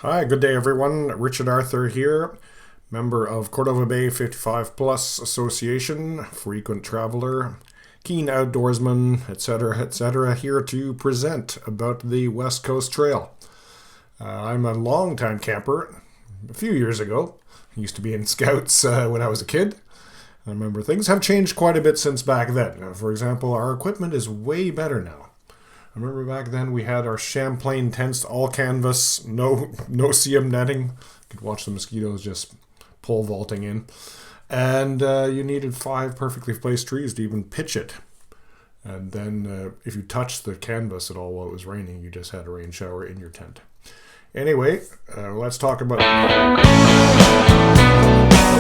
Hi, good day everyone. Richard Arthur here, member of Cordova Bay 55 Plus Association, frequent traveler, keen outdoorsman, etc., here to present about the West Coast Trail. I'm a long-time camper. A few years ago, I used to be in Scouts when I was a kid. I remember things have changed quite a bit since back then. For example, our equipment is way better now. I remember back then we had our Champlain tents, all canvas, no CM netting. You could watch the mosquitoes just pole vaulting in. And you needed 5 perfectly placed trees to even pitch it. And then if you touched the canvas at all while it was raining, you just had a rain shower in your tent. Anyway, let's talk about the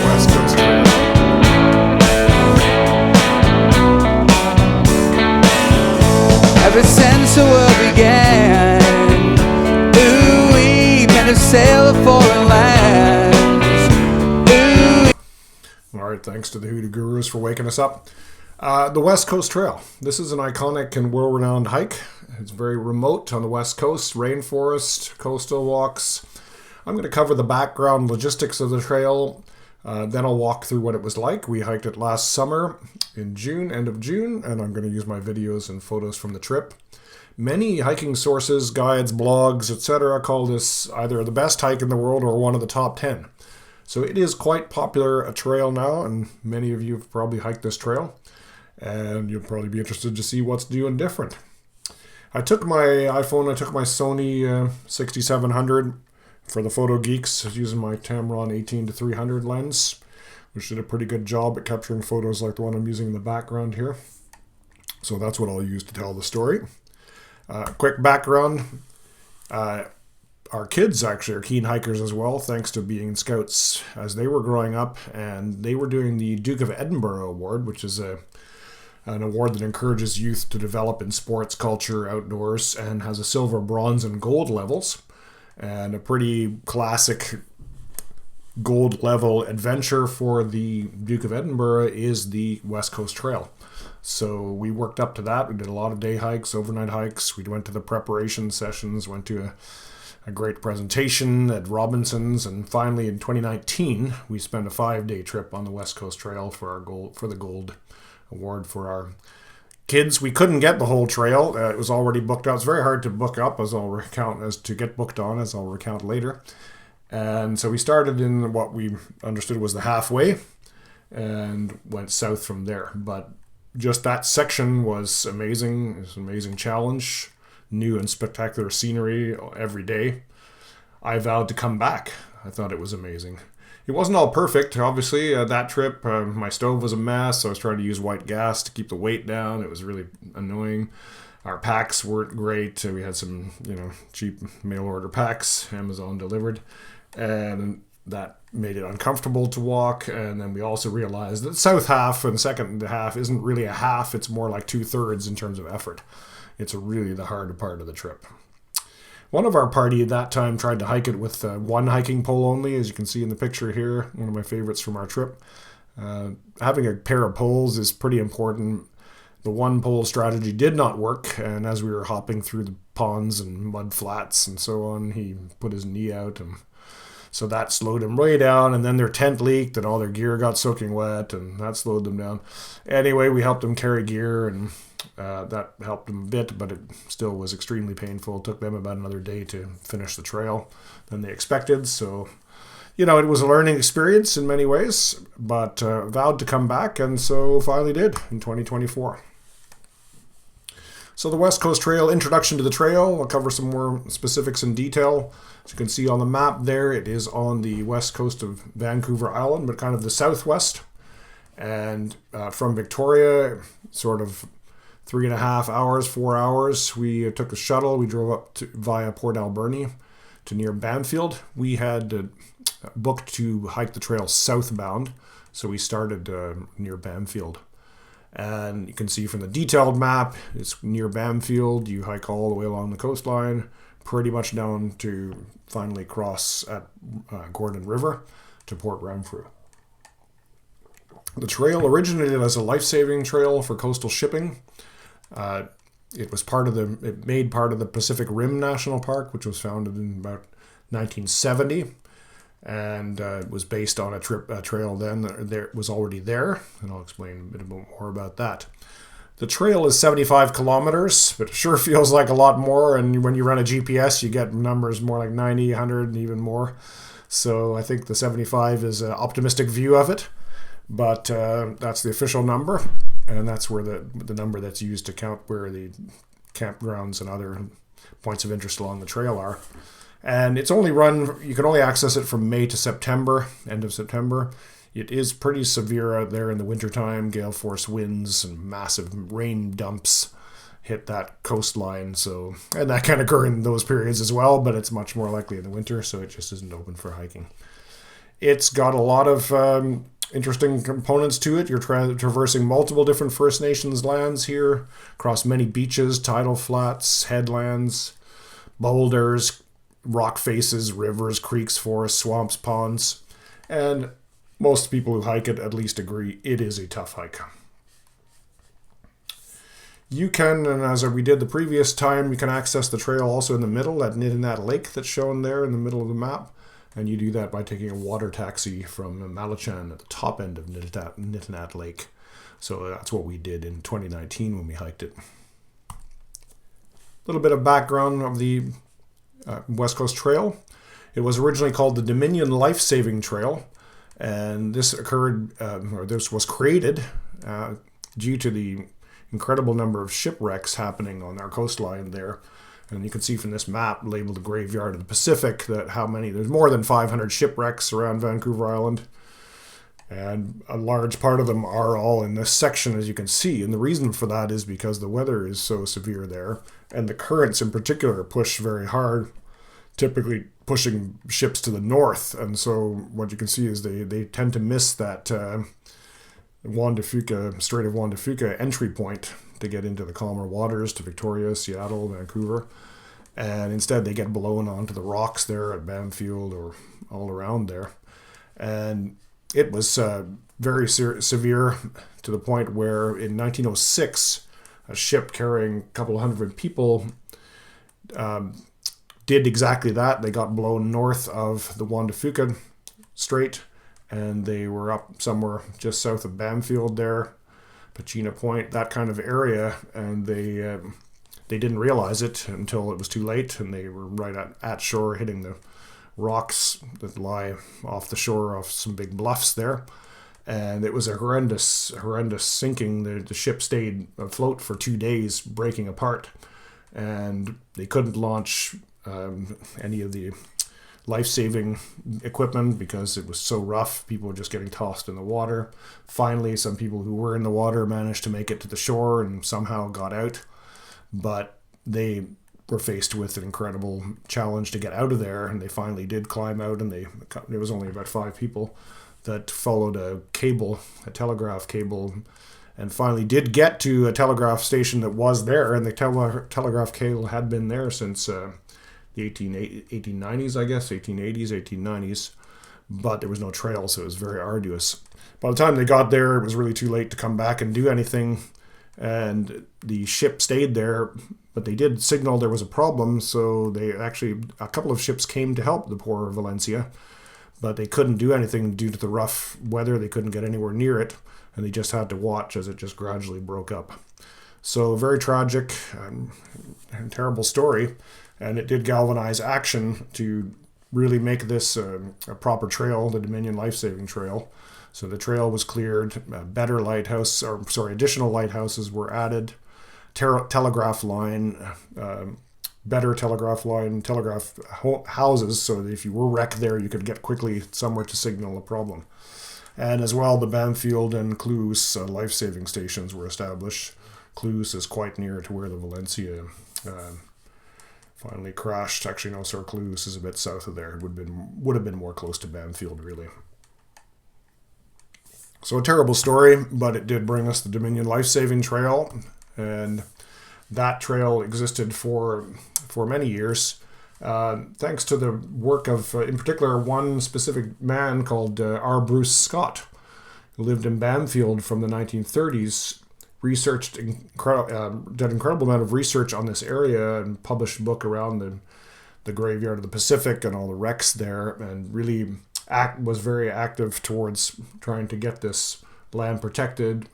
West Coast Trail. Ever since the world began, we kind of sail the foreign lands. All right, thanks to the Hoodoo Gurus for waking us up. The West Coast Trail. This is an iconic and world-renowned hike. It's very remote on the West Coast, rainforest, coastal walks. I'm going to cover the background logistics of the trail. Then I'll walk through what it was like. We hiked it last summer in June, end of June, and I'm going to use my videos and photos from the trip. Many hiking sources, guides, blogs, etc. call this either the best hike in the world or one of the top 10. So it is quite popular a trail now, and many of you have probably hiked this trail, and you'll probably be interested to see what's new and different. I took my iPhone, I took my Sony 6700 for the photo geeks, using my Tamron 18-300 lens, which did a pretty good job at capturing photos like the one I'm using in the background here. So that's what I'll use to tell the story. Quick background. Our kids actually are keen hikers as well, thanks to being Scouts as they were growing up, and they were doing the Duke of Edinburgh Award, which is an award that encourages youth to develop in sports, culture, outdoors, and has a silver, bronze, and gold levels. And a pretty classic gold level adventure for the Duke of Edinburgh is the West Coast Trail. So we worked up to that. We did a lot of day hikes, overnight hikes. We went to the preparation sessions, went to a great presentation at Robinson's, and finally in 2019 we spent a 5-day trip on the West Coast Trail for the gold award for our kids. We couldn't get the whole trail. It was already booked out. It's very hard to book up, as I'll recount later. And so we started in what we understood was the halfway and went south from there. But just that section was amazing. It was an amazing challenge. New and spectacular scenery every day. I vowed to come back. I thought it was amazing. It wasn't all perfect, obviously. That trip, my stove was a mess. So I was trying to use white gas to keep the weight down. It was really annoying. Our packs weren't great. We had some, cheap mail order packs, Amazon delivered, and that made it uncomfortable to walk. And then we also realized that the south half and the second half isn't really a half. It's more like 2/3 in terms of effort. It's really the harder part of the trip. One of our party at that time tried to hike it with one hiking pole only, as you can see in the picture here, one of my favorites from our trip. Having a pair of poles is pretty important. The one pole strategy did not work, and as we were hopping through the ponds and mud flats and so on, he put his knee out, and so that slowed him way down, and then their tent leaked and all their gear got soaking wet, and that slowed them down. Anyway, we helped them carry gear, and that helped them a bit, but it still was extremely painful. It took them about another day to finish the trail than they expected. So, it was a learning experience in many ways, but vowed to come back, and so finally did in 2024. So the West Coast Trail, introduction to the trail. I'll cover some more specifics in detail. As you can see on the map there, it is on the west coast of Vancouver Island, but kind of the southwest. And from Victoria, sort of 3.5 hours, 4 hours, we took a shuttle. We drove up via Port Alberni to near Bamfield. We had booked to hike the trail southbound, so we started near Bamfield. And you can see from the detailed map, it's near Bamfield. You hike all the way along the coastline, pretty much down to finally cross at Gordon River to Port Renfrew. The trail originated as a life-saving trail for coastal shipping. It made part of the Pacific Rim National Park, which was founded in about 1970, and it was based on a trail then that was already there, and I'll explain a bit more about that. The trail is 75 kilometers, but it sure feels like a lot more, and when you run a GPS, you get numbers more like 90, 100, and even more. So I think the 75 is an optimistic view of it, but that's the official number, and that's where the number that's used to count where the campgrounds and other points of interest along the trail are. And it's only run, you can only access it from May to September, end of September. It is pretty severe out there in the wintertime. Gale force winds and massive rain dumps hit that coastline. So, and that can occur in those periods as well, but it's much more likely in the winter, so it just isn't open for hiking. It's got a lot of interesting components to it. You're traversing multiple different First Nations lands here, across many beaches, tidal flats, headlands, boulders, rock faces, rivers, creeks, forests, swamps, ponds, and most people who hike it at least agree it is a tough hike. You can, and as we did the previous time, you can access the trail also in the middle at Nittinat Lake that's shown there in the middle of the map. And you do that by taking a water taxi from Malachan at the top end of Nittinat Lake. So that's what we did in 2019 when we hiked it. A little bit of background of the West Coast Trail. It was originally called the Dominion Life-Saving Trail. And this this was created due to the incredible number of shipwrecks happening on our coastline there. And you can see from this map labeled the Graveyard of the Pacific that there's more than 500 shipwrecks around Vancouver Island. And a large part of them are all in this section, as you can see. And the reason for that is because the weather is so severe there. And the currents in particular push very hard, typically pushing ships to the north. And so what you can see is they tend to miss that Juan de Fuca, Strait of Juan de Fuca entry point to get into the calmer waters to Victoria, Seattle, Vancouver. And instead they get blown onto the rocks there at Bamfield or all around there. And it was very severe to the point where in 1906, a ship carrying a couple of hundred people did exactly that. They got blown north of the Juan de Fuca Strait, and they were up somewhere just south of Bamfield there, Pachina Point, that kind of area, and they didn't realize it until it was too late, and they were right at shore, hitting the rocks that lie off the shore, off some big bluffs there. And it was a horrendous sinking. The ship stayed afloat for 2 days, breaking apart, and they couldn't launch any of the life-saving equipment because it was so rough. People were just getting tossed in the water. Finally, some people who were in the water managed to make it to the shore and somehow got out, but they were faced with an incredible challenge to get out of there, and they finally did climb out, and there was only about 5 people that followed a telegraph cable, and finally did get to a telegraph station that was there, and the telegraph cable had been there since the 1890s, I guess, 1880s, 1890s, but there was no trail, so it was very arduous. By the time they got there, it was really too late to come back and do anything, and the ship stayed there, but they did signal there was a problem, so a couple of ships came to help the poor Valencia, but they couldn't do anything due to the rough weather. They couldn't get anywhere near it, and they just had to watch as it just gradually broke up. So very tragic and terrible story. And it did galvanize action to really make this a proper trail, the Dominion Life-Saving Trail. So the trail was cleared, additional lighthouses were added, telegraph line, better telegraph line, telegraph houses, so that if you were wrecked there, you could get quickly somewhere to signal a problem. And as well, the Bamfield and Cluse life-saving stations were established. Cluse is quite near to where the Valencia finally crashed. Actually, no, Cluse is a bit south of there. It would have been more close to Bamfield, really. So a terrible story, but it did bring us the Dominion Life-Saving Trail, and that trail existed for many years, thanks to the work of, in particular, one specific man called R. Bruce Scott, who lived in Bamfield from the 1930s, did an incredible amount of research on this area and published a book around the graveyard of the Pacific and all the wrecks there, and really was very active towards trying to get this land protected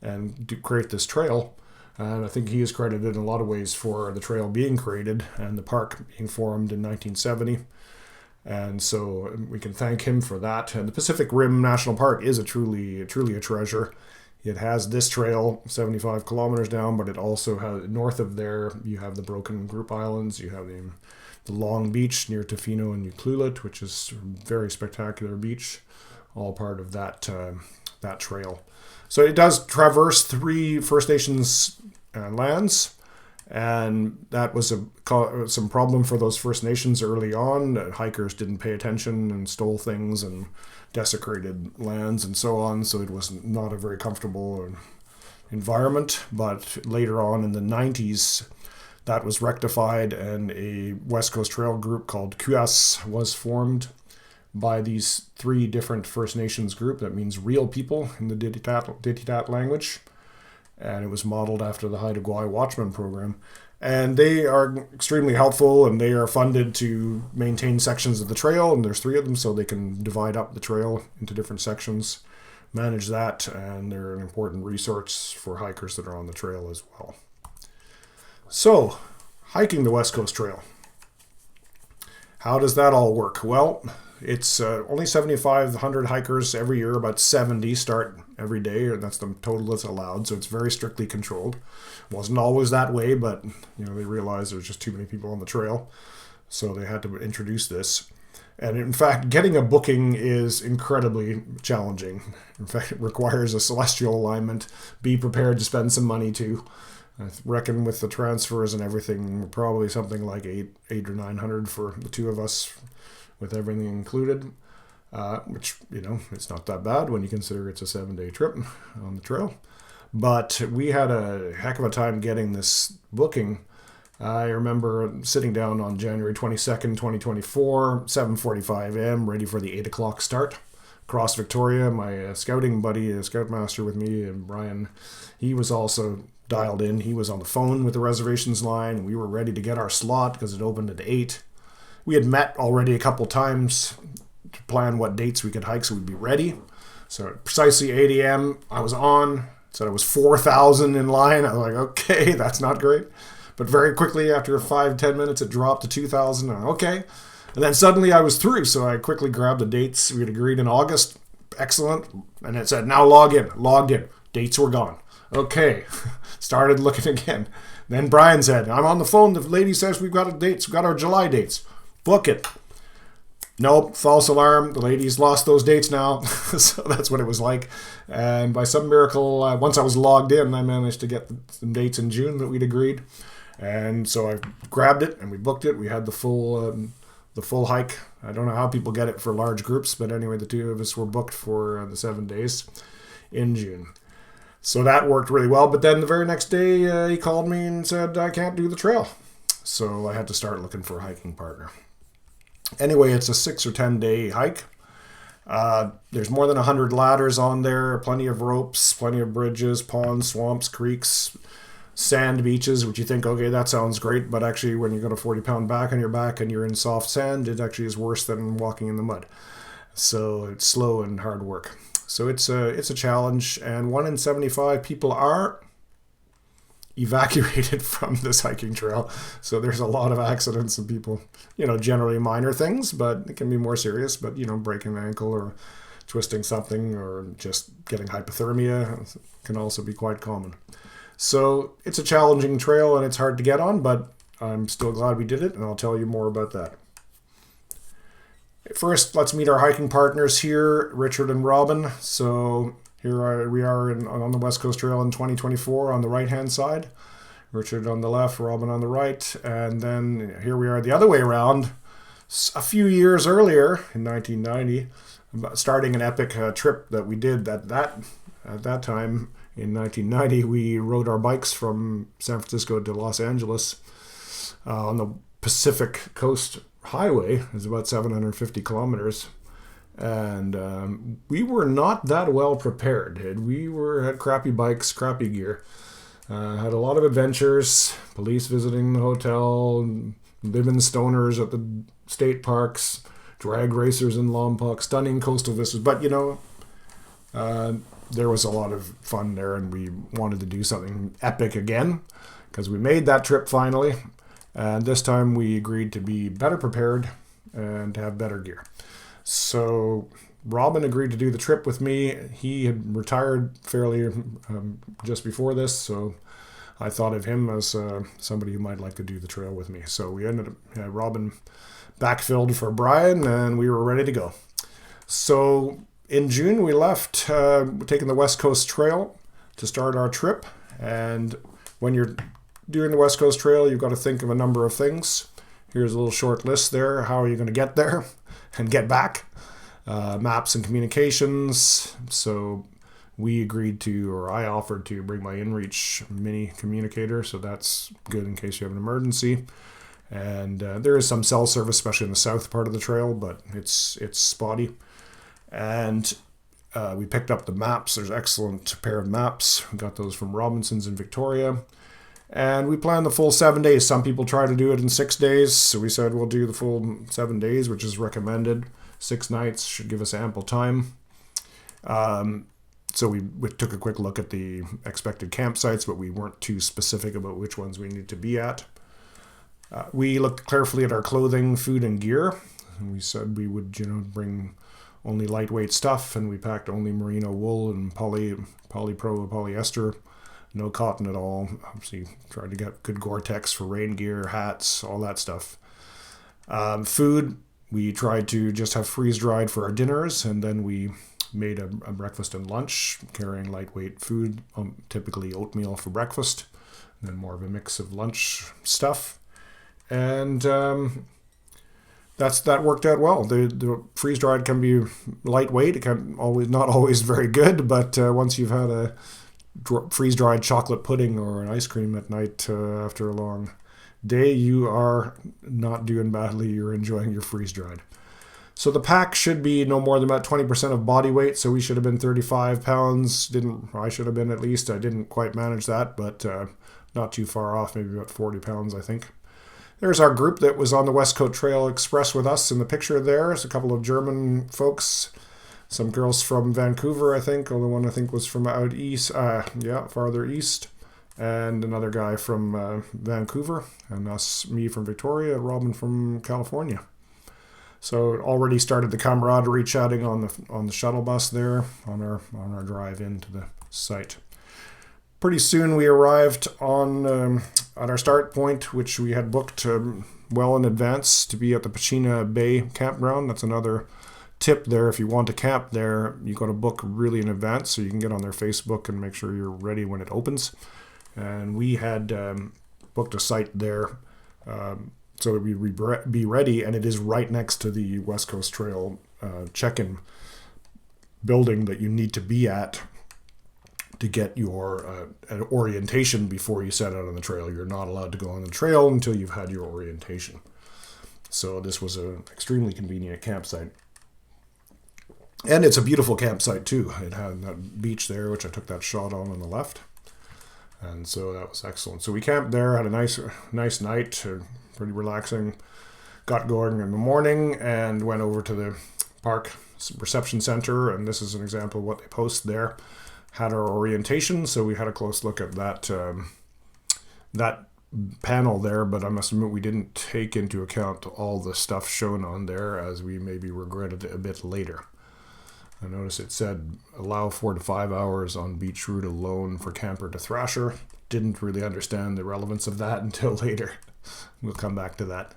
and to create this trail. And I think he is credited in a lot of ways for the trail being created and the park being formed in 1970. And so we can thank him for that. And the Pacific Rim National Park is truly a treasure. It has this trail 75 kilometers down, but it also has, north of there, you have the Broken Group Islands, you have the Long Beach near Tofino and Ucluelet, which is a very spectacular beach, all part of that trail. So it does traverse 3 First Nations lands, and that was some problem for those First Nations early on. Hikers didn't pay attention and stole things and desecrated lands and so on, so it was not a very comfortable environment. But later on in the 90s, that was rectified, and a West Coast Trail group called QS was formed by these 3 different First Nations group. That means real people in the Dititat language. And it was modeled after the Haida Gwaii Watchman program. And they are extremely helpful, and they are funded to maintain sections of the trail. And there's 3 of them, so they can divide up the trail into different sections, manage that, and they're an important resource for hikers that are on the trail as well. So, hiking the West Coast Trail. How does that all work? Well, it's only 7,500 hikers every year. About 70 start every day, and that's the total that's allowed. So it's very strictly controlled. Wasn't always that way, but they realized there's just too many people on the trail, so they had to introduce this. And in fact, getting a booking is incredibly challenging. In fact, it requires a celestial alignment. Be prepared to spend some money too. I reckon with the transfers and everything, probably something like eight or 900 for the 2 of us, with everything included, which, it's not that bad when you consider it's a 7-day trip on the trail. But we had a heck of a time getting this booking. I remember sitting down on January 22nd, 2024, 7:45 a.m., ready for the 8 o'clock start. Across Victoria, my scouting buddy, a scoutmaster with me, and Brian, he was also dialed in. He was on the phone with the reservations line. We were ready to get our slot because it opened at 8. We had met already a couple times to plan what dates we could hike so we'd be ready. So at precisely 8 a.m., I was on. Said I was 4,000 in line. I was like, okay, that's not great. But very quickly, after 5-10 minutes, it dropped to 2,000. Okay. And then suddenly I was through. So I quickly grabbed the dates. We had agreed in August. Excellent. And it said, now log in. Logged in. Dates were gone. Okay. Started looking again. Then Brian said, I'm on the phone. The lady says we've got dates. We've got our July dates. Book it. Nope, false alarm. The ladies lost those dates now. So that's what it was like. And by some miracle, once I was logged in, I managed to get some dates in June that we'd agreed. And so I grabbed it and we booked it. We had the full hike. I don't know how people get it for large groups, but anyway, the 2 of us were booked for the 7 days in June. So that worked really well. But then the very next day, he called me and said, I can't do the trail. So I had to start looking for a hiking partner. Anyway, it's a 6 or 10 day hike. There's more than 100 ladders on there, plenty of ropes, plenty of bridges, ponds, swamps, creeks, sand beaches, which you think, okay, that sounds great. But actually, when you got a 40-pound back on your back and you're in soft sand, it actually is worse than walking in the mud. So it's slow and hard work. So it's a challenge. And 1 in 75 people are evacuated from this hiking trail. So there's a lot of accidents and people, generally minor things, but it can be more serious. But, breaking an ankle or twisting something or just getting hypothermia can also be quite common. So it's a challenging trail and it's hard to get on, but I'm still glad we did it, and I'll tell you more about that. First, let's meet our hiking partners here, Richard and Robin. So here we are on the West Coast Trail in 2024 on the right-hand side. Richard on the left, Robin on the right. And then here we are the other way around. A few years earlier, in 1990, starting an epic trip that we did at that time. In 1990, we rode our bikes from San Francisco to Los Angeles on the Pacific Coast Highway. It was about 750 kilometers. And we were not that well prepared. We had crappy bikes, crappy gear. Had a lot of adventures, police visiting the hotel, living stoners at the state parks, drag racers in Lompoc, stunning coastal vistas. But, there was a lot of fun there, and we wanted to do something epic again because we made that trip finally. And this time we agreed to be better prepared and to have better gear. So Robin agreed to do the trip with me. He had retired fairly just before this, so I thought of him as somebody who might like to do the trail with me. So we ended up Robin backfilled for Brian, and we were ready to go. So in June we left, taking the West Coast Trail to start our trip. And when you're doing the West Coast Trail, you've got to think of a number of things. Here's a little short list there. How are you going to get there and get back? Maps and communications. So we agreed to, or I offered to, bring my InReach mini communicator. So that's good in case you have an emergency. And there is some cell service, especially in the south part of the trail, but it's spotty. And we picked up the maps. There's an excellent pair of maps. We got those from Robinson's in Victoria. And we planned the full 7 days. Some people try to do it in 6 days. So we said we'll do the full 7 days, which is recommended. 6 nights should give us ample time. So we took a quick look at the expected campsites, but we weren't too specific about which ones we need to be at. We looked carefully at our clothing, food, and gear. And we said we would, bring only lightweight stuff, and we packed only merino wool and polypro, polyester. No cotton at all. Obviously, tried to get good Gore-Tex for rain gear, hats, all that stuff. Food, we tried to just have freeze-dried for our dinners, and then we made a breakfast and lunch, carrying lightweight food, typically oatmeal for breakfast, and then more of a mix of lunch stuff. And that worked out well. The freeze-dried can be lightweight. It can not always very good, but once you've had a freeze-dried chocolate pudding or an ice cream at night after a long day, you are not doing badly. You're enjoying your freeze-dried. So the pack should be no more than about 20% of body weight. So we should have been 35 pounds. I should have been at least. I didn't quite manage that, but not too far off. Maybe about 40 pounds, I think. There's our group that was on the West Coast Trail Express with us in the picture there. There's a couple of German folks. Some girls from Vancouver, I think. The one I think was from out east, farther east. And another guy from Vancouver. And me from Victoria, Robin from California. So it already started the camaraderie chatting on the shuttle bus there on our drive into the site. Pretty soon we arrived at our start point, which we had booked well in advance to be at the Pachina Bay campground. That's another tip there. If you want to camp there, you got to book really in advance so you can get on their Facebook and make sure you're ready when it opens. And we had booked a site there so that we'd be ready, and it is right next to the West Coast Trail check-in building that you need to be at to get your an orientation before you set out on the trail. You're not allowed to go on the trail until you've had your orientation. So this was an extremely convenient campsite. And it's a beautiful campsite too. It had that beach there, which I took that shot on the left. And so that was excellent. So we camped there, had a nice night, pretty relaxing. Got going in the morning and went over to the park reception center. And this is an example of what they post there. Had our orientation, so we had a close look at that panel there, but I must admit we didn't take into account all the stuff shown on there, as we maybe regretted it a bit later. I noticed it said allow 4 to 5 hours on beach route alone for camper to Thrasher. Didn't really understand the relevance of that until later. We'll come back to that.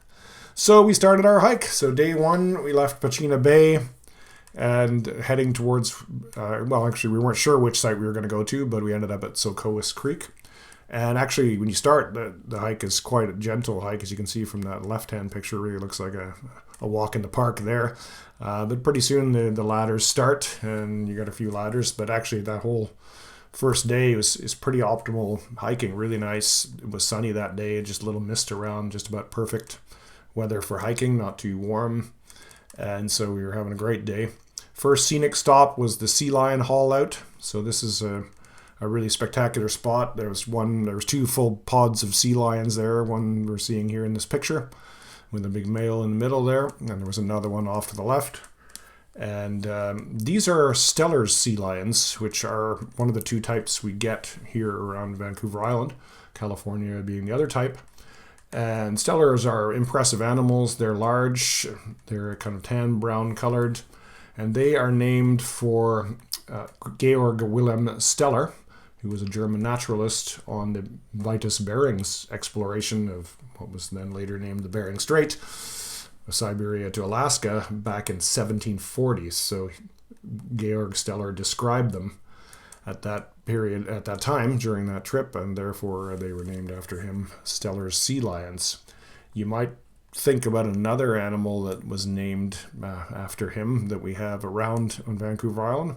So we started our hike. So day 1, we left Pachina Bay and heading towards, actually we weren't sure which site we were going to go to, but we ended up at Socois Creek. And actually, when you start, the hike is quite a gentle hike, as you can see from that left-hand picture. Really looks like a walk in the park there. But pretty soon the ladders start, and you got a few ladders. But actually, that whole first day is pretty optimal hiking. Really nice. It was sunny that day, just a little mist around, just about perfect weather for hiking, not too warm. And so we were having a great day. First scenic stop was the Sea Lion Haul Out. So this is a really spectacular spot. There was 2 full pods of sea lions there, one we're seeing here in this picture. with a big male in the middle there, and there was another one off to the left. And these are Stellar's sea lions, which are one of the two types we get here around Vancouver Island, California being the other type. And Stellars are impressive animals. They're large, they're kind of tan brown colored, and they are named for Georg Wilhelm Steller, who was a German naturalist on the Vitus Berings exploration of what was then later named the Bering Strait, Siberia to Alaska, back in 1740s. So Georg Steller described them at that period, at that time, during that trip, and therefore they were named after him, Stellar's sea lions. You might think about another animal that was named after him that we have around on Vancouver Island.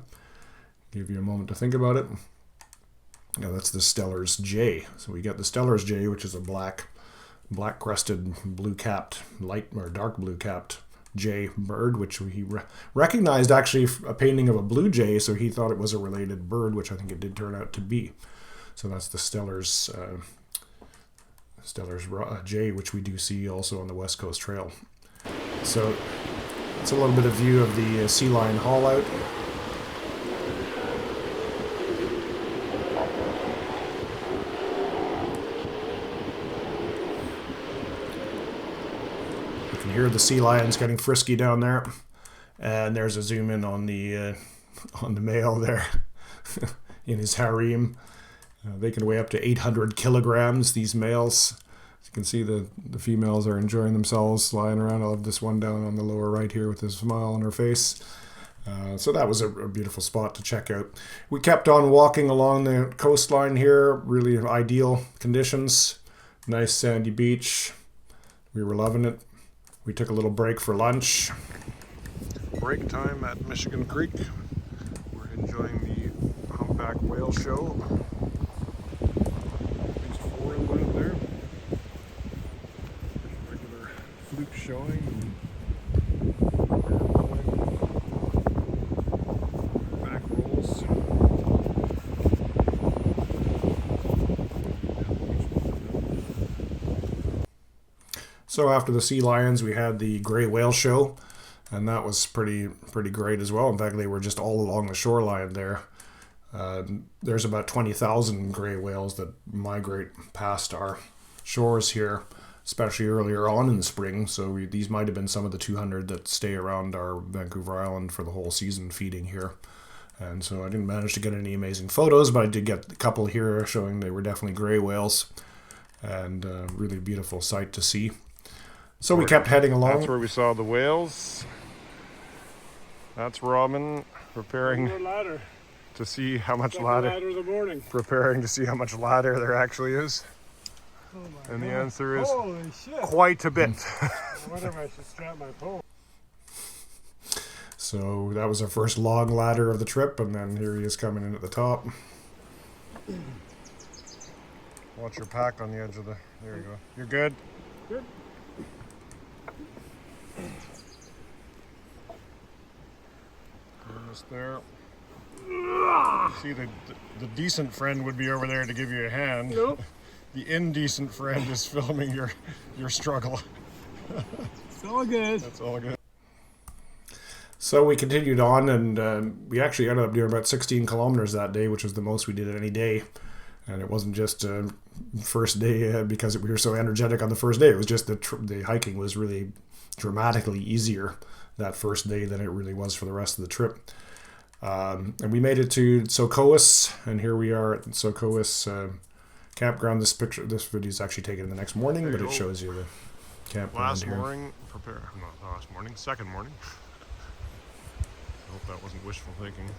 Give you a moment to think about it. Now that's the Stellar's jay. So we got the Stellar's jay, which is a black-crested, blue-capped, light or dark blue-capped jay bird, which he recognized actually a painting of a blue jay, so he thought it was a related bird, which I think it did turn out to be. So that's the Stellar's jay, which we do see also on the West Coast Trail. So it's a little bit of view of the sea lion haul out. Hear the sea lions getting frisky down there, and there's a zoom in on the male there in his harem. They can weigh up to 800 kilograms, these males. As you can see, the females are enjoying themselves lying around. I love this one down on the lower right here with his smile on her face. So that was a beautiful spot to check out. We kept on walking along the coastline here, really ideal conditions. Nice sandy beach. We were loving it. We took a little break for lunch. Break time at Michigan Creek. We're enjoying the humpback whale show. At least 4 of them out there. Regular fluke showing. Back rolls. So after the sea lions, we had the gray whale show, and that was pretty great as well. In fact, they were just all along the shoreline there. There's about 20,000 gray whales that migrate past our shores here, especially earlier on in the spring. So these might have been some of the 200 that stay around our Vancouver Island for the whole season feeding here. And so I didn't manage to get any amazing photos, but I did get a couple here showing they were definitely gray whales, and a really beautiful sight to see. So we kept heading along. That's where we saw the whales. That's Robin preparing to see how much ladder. Preparing to see how much ladder there actually is. Oh and the answer is quite a bit. I wonder if I should strap my pole. So that was our first long ladder of the trip, and then here he is coming in at the top. Watch your pack on the edge of the. There you go. You're good. Good. Almost there. See, the decent friend would be over there to give you a hand. Nope. The indecent friend is filming your struggle. It's all good. That's all good. So we continued on, and we actually ended up doing about 16 kilometers that day, which was the most we did any day. And it wasn't just first day because we were so energetic on the first day. It was just the hiking was really dramatically easier that first day than it really was for the rest of the trip. And we made it to Socoas, and here we are at Socoas campground. This video is actually taken the next morning, but it shows you the campground here. Second morning. I hope that wasn't wishful thinking.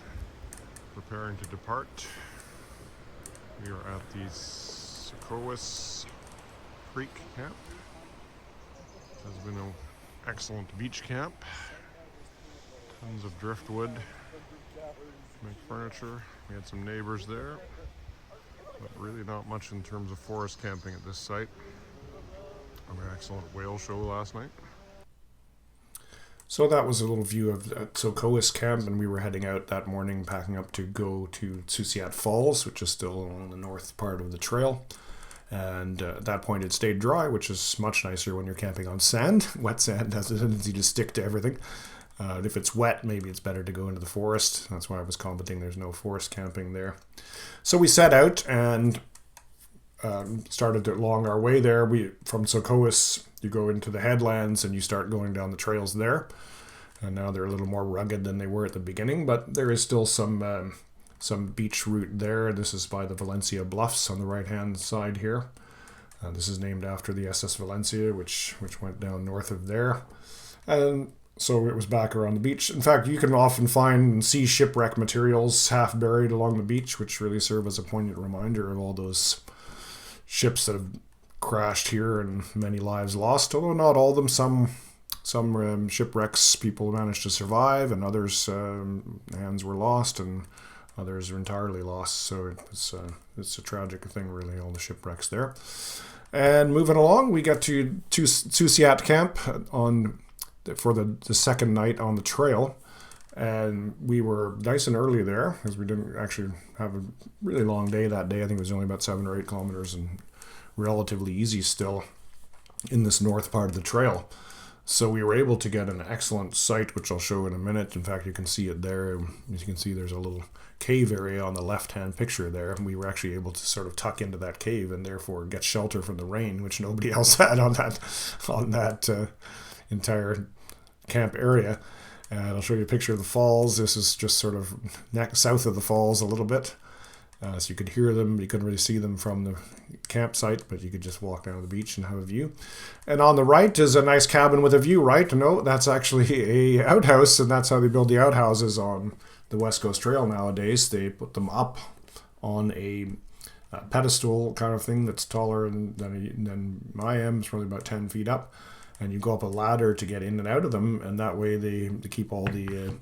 Preparing to depart. We are at the Socoas Creek camp. Has been an excellent beach camp. Tons of driftwood to make furniture. We had some neighbors there, but really not much in terms of forest camping at this site. An excellent whale show last night. So that was a little view of Socoas camp, and we were heading out that morning, packing up to go to Susiat Falls, which is still along the north part of the trail. And at that point it stayed dry, which is much nicer when you're camping on sand. Wet sand has a tendency to stick to everything. If it's wet, maybe it's better to go into the forest. That's why I was commenting there's no forest camping there. So we set out and started along our way there. From Sokois, you go into the headlands and you start going down the trails there. And now they're a little more rugged than they were at the beginning, but there is still some beach route there. This is by the Valencia Bluffs on the right-hand side here. This is named after the SS Valencia, which went down north of there. And so it was back around the beach. In fact, you can often find and see shipwreck materials half buried along the beach, which really serve as a poignant reminder of all those ships that have crashed here and many lives lost. Although not all of them, some shipwrecks people managed to survive, and others hands were lost, and others are entirely lost. So it's a tragic thing, really, all the shipwrecks there. And moving along, we got to Susiat Camp for the second night on the trail. And we were nice and early there, because we didn't actually have a really long day that day. I think it was only about 7 or 8 kilometers and relatively easy still in this north part of the trail. So we were able to get an excellent site, which I'll show in a minute. In fact, you can see it there. As you can see, there's a little cave area on the left-hand picture there. And we were actually able to sort of tuck into that cave and therefore get shelter from the rain, which nobody else had on that entire camp area. And I'll show you a picture of the falls. This is just sort of south of the falls a little bit. So you could hear them. You couldn't really see them from the campsite, but you could just walk down to the beach and have a view. And on the right is a nice cabin with a view, right? No, that's actually a outhouse, and that's how they build the outhouses on the West Coast Trail nowadays. They put them up on a pedestal kind of thing that's taller than I am. It's probably about 10 feet up. And you go up a ladder to get in and out of them, and that way they keep all the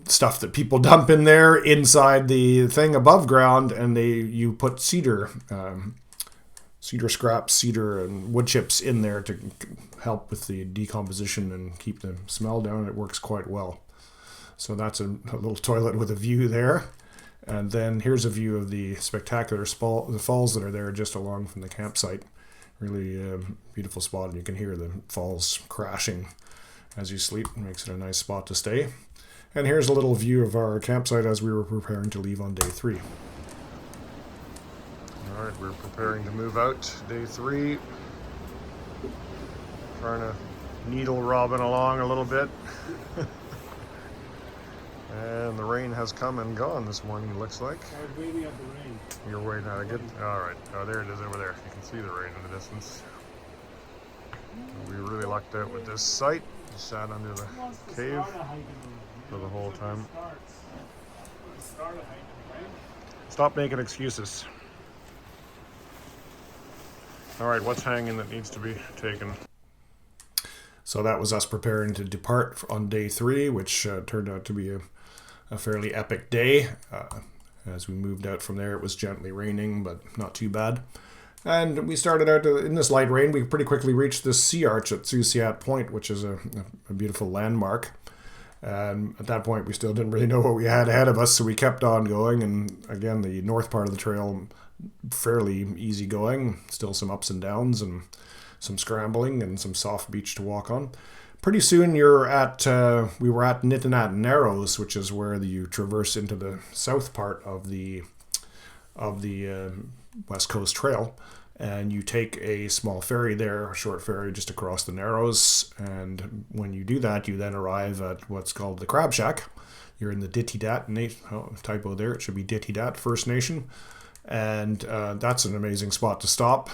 stuff that people dump in there inside the thing above ground, and you put cedar scraps, cedar and wood chips in there to help with the decomposition and keep the smell down. It works quite well. So that's a little toilet with a view there. And then here's a view of the spectacular the falls that are there just along from the campsite. Really beautiful spot, and you can hear the falls crashing as you sleep. It makes it a nice spot to stay. And here's a little view of our campsite as we were preparing to leave on day 3. All right, we're preparing to move out day 3. Trying to needle robin along a little bit. And the rain has come and gone this morning, it looks like. I was waiting at the rain. You're waiting at it. Good. All right. Oh, there it is over there. You can see the rain in the distance. We really lucked out with this site. We sat under the cave for the whole time. Stop making excuses. All right, what's hanging that needs to be taken? So that was us preparing to depart on day 3, which turned out to be a fairly epic day. As we moved out from there, it was gently raining, but not too bad. And we started out in this light rain. We pretty quickly reached this sea arch at Susiat Point, which is a beautiful landmark. And at that point, we still didn't really know what we had ahead of us, so we kept on going. And again, the north part of the trail, fairly easy going. Still some ups and downs and some scrambling and some soft beach to walk on. Pretty soon we were at Nitinat Narrows, which is where you traverse into the south part of the West Coast Trail, and you take a small ferry there, a short ferry just across the Narrows, and when you do that, you then arrive at what's called the Crab Shack. You're in the Ditidat, typo there, it should be Ditidat First Nation, and that's an amazing spot to stop.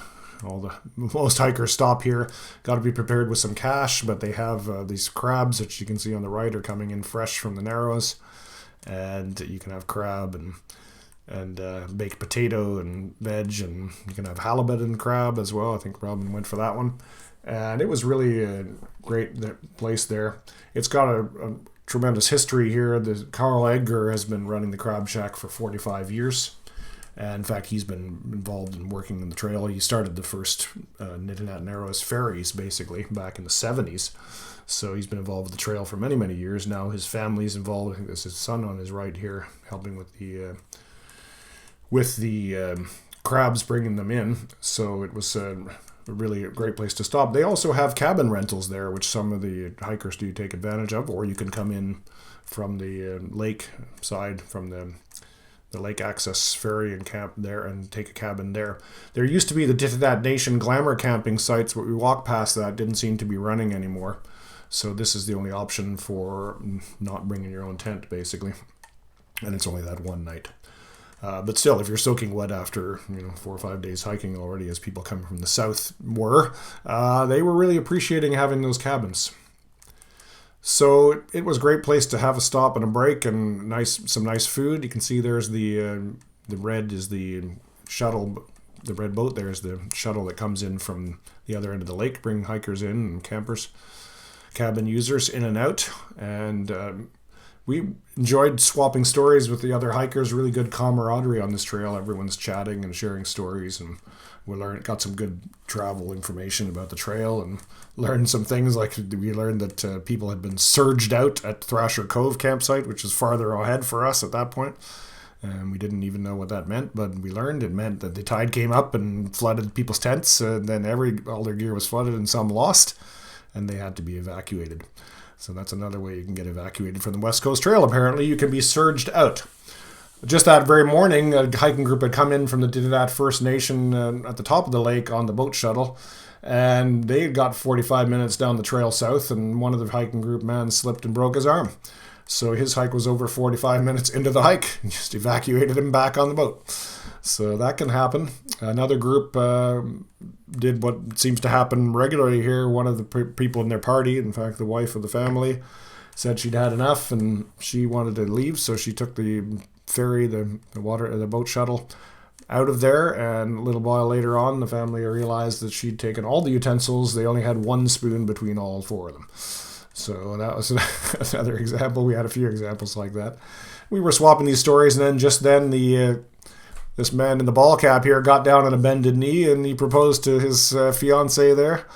Most hikers stop here. Got to be prepared with some cash, but they have these crabs that you can see on the right are coming in fresh from the Narrows, and you can have crab and baked potato and veg, and you can have halibut and crab as well. I think Robin went for that one, and it was really a great place there. It's got a tremendous history here. Carl Edgar has been running the Crab Shack for 45 years. And in fact, he's been involved in working in the trail. He started the first Nitinat Narrows ferries, basically, back in the 70s. So he's been involved with the trail for many, many years. Now his family's involved. I think there's his son on his right here, helping with the crabs bringing them in. So it was really a great place to stop. They also have cabin rentals there, which some of the hikers do take advantage of, or you can come in from the lake side, from the lake access ferry, and camp there and take a cabin there. There used to be the That Nation glamour camping sites, but we walked past that, didn't seem to be running anymore. So this is the only option for not bringing your own tent, basically. And it's only that one night. But still, if you're soaking wet after 4 or 5 days hiking already, as people coming from the south were, they were really appreciating having those cabins. So it was a great place to have a stop and a break, and some nice food. You can see there's the red is the shuttle, the red boat there is the shuttle that comes in from the other end of the lake, bring hikers in and campers, cabin users in and out. And we enjoyed swapping stories with the other hikers, really good camaraderie on this trail. Everyone's chatting and sharing stories, and we got some good travel information about the trail, and learned some things. Like we learned that people had been surged out at Thrasher Cove campsite, which is farther ahead for us at that point. And we didn't even know what that meant, but we learned it meant that the tide came up and flooded people's tents, and then all their gear was flooded and some lost, and they had to be evacuated. So that's another way you can get evacuated from the West Coast Trail. Apparently, you can be surged out. Just that very morning, a hiking group had come in from the Dididat First Nation at the top of the lake on the boat shuttle, and they had got 45 minutes down the trail south, and one of the hiking group man slipped and broke his arm. So his hike was over 45 minutes into the hike, and just evacuated him back on the boat. So that can happen. Another group did what seems to happen regularly here. One of the people in their party, in fact the wife of the family, said she'd had enough and she wanted to leave, so she took the ferry, the boat shuttle out of there, and a little while later on the family realized that she'd taken all the utensils. They only had one spoon between all 4 of them. So that was another example. We had a few examples like that. We were swapping these stories, and then this man in the ball cap here got down on a bended knee, and he proposed to his fiancée there